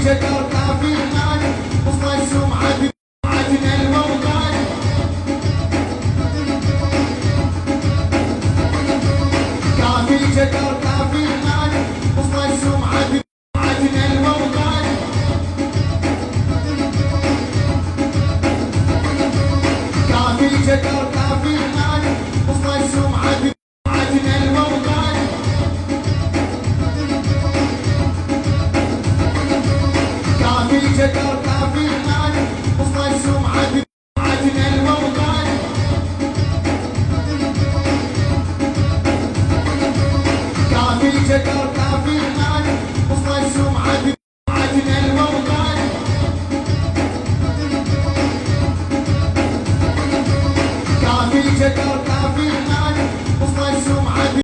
جدار كافي المال وصل سمعة عدنا الموطن كافي جدار كافي المال وصل سمعة عدنا الموطن كافي جدار كافي المال وصل سمعة عدنا الموطن كافي جدار كافي المال وصل سمعة عدنا الموطن كافي جدار كافي المال وصل سمعة عدنا الموطن كافي جدار